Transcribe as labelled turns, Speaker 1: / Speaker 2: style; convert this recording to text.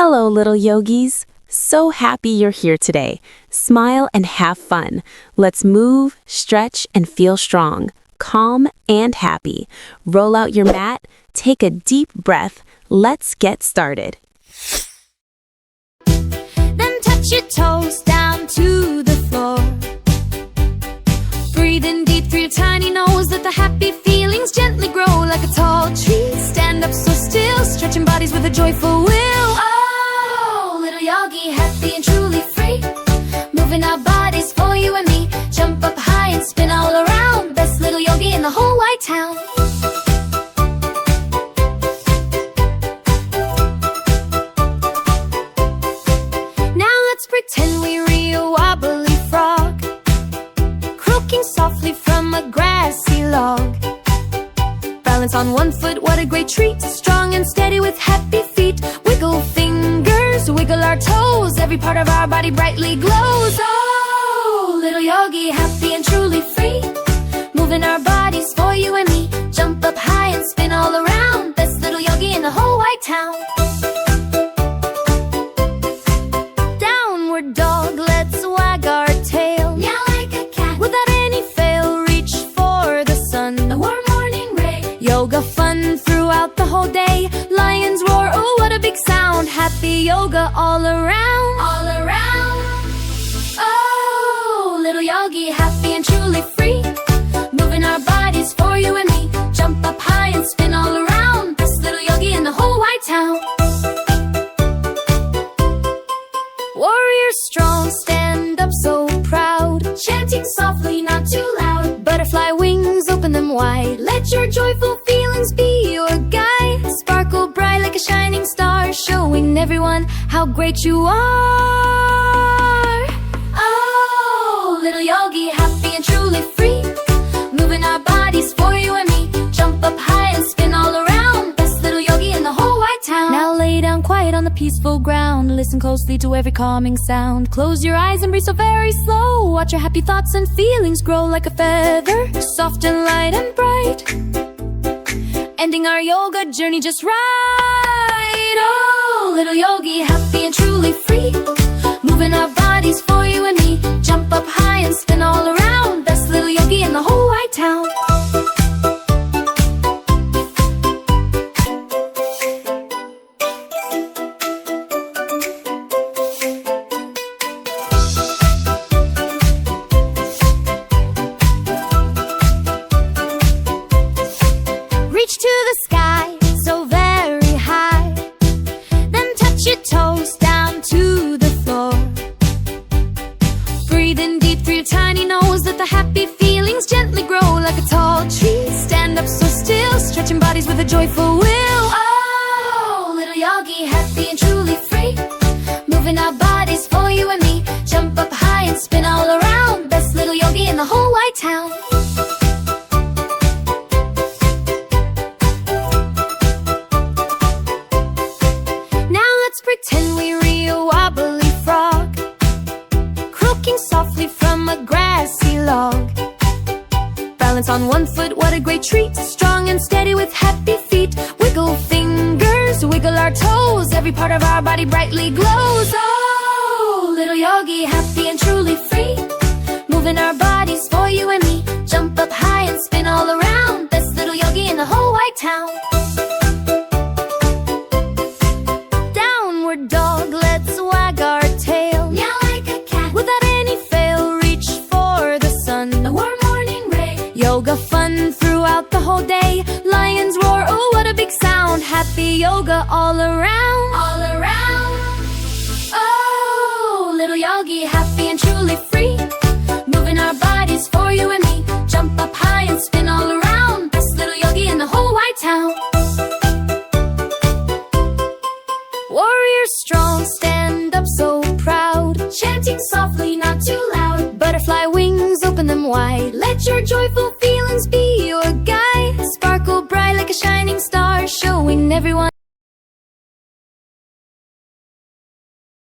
Speaker 1: Hello, little yogis. So happy you're here today. Smile and have fun. Let's move, stretch, and feel strong, calm, and happy. Roll out your mat, take a deep breath. Let's get started.
Speaker 2: Then touch your toes down to the floor. Breathe in deep through your tiny nose. Let the happy feelings gently grow like a tall tree. Stand up so still, stretching bodies with a joyful will. Oh, little yogi, happy and truly free. Moving our bodies for you and me. Jump up high and spin all around. Best little yogi in the whole wide town. Now let's pretend we're a wobbly frog, croaking softly from a grassy log. Balance on one foot, what a great treat. Strong and steady with happy feet. Wiggle fingers, wiggle our toes. Every part of our body brightly glows. Oh, little yogi, happy and truly free. Moving our bodies for you and me. Jump up high and spin all around. Best little yogi in the whole wide town. Downward dog, let's wag our tail. Meow like a cat. Without any fail, reach for the sun. A warm morning ray. Yoga fun throughout the whole day. Lions roar, oh what a big sound. Happy yoga all around. All around. Oh, little yogi, happy and truly free. Moving our bodies for you and me. Jump up high and spin all around. Best little yogi in the whole wide town. Warrior strong, stand up so proud. Chanting softly, not too loud. Butterfly wings, open them wide. Let your joyful feelings be your guide. Sparkle bright like a shining star, showing everyone how great you are. Oh, little yogi, happy and truly free. Moving our bodies for you and me. Jump up high and spin all around. Best little yogi in the whole wide town. Now lay down quiet on the peaceful ground. Listen closely to every calming sound. Close your eyes and breathe so very slow. Watch your happy thoughts and feelings grow like a feather, soft and light and bright. Ending our yoga journey just right. Oh, little yogi, happy and truly free. Moving our bodies for you and me. Jump up high and spin all around. Best little yogi in the whole wide town. Reach to the sky, so very high. Then touch your toes down to the floor. Breathe in deep through your tiny nose. Let the happy feelings gently grow like a tall tree. Stand up so still, stretching bodies with a joyful will. Oh, little yogi, happy and truly free. Moving our bodies for you and me. Jump up high and spin all around. Best little yogi in the whole wide town. Pretend we're a wobbly frog, croaking softly from a grassy log. Balance on one foot, what a great treat. Strong and steady with happy feet. Wiggle fingers, wiggle our toes. Every part of our body brightly glows. Oh, little yogi, happy and truly free. Moving our bodies for you and me. Jump up high and spin all around. Best little yogi in the whole wide town. Dog, let's wag our tail. Meow like a cat. Without any fail, reach for the sun. A warm morning ray. Yoga fun throughout the whole day. Lions roar, oh what a big sound. Happy yoga all around. All around. Oh, little yogi, happy and truly free. Moving our bodies for you and me. Jump up high and spin all around. Best little yogi in the whole wide town. Warrior strong, stand up so proud. Chanting softly, not too loud. Butterfly wings, open them wide. Let your joyful feelings be your guide. Sparkle bright like a shining star, showing everyone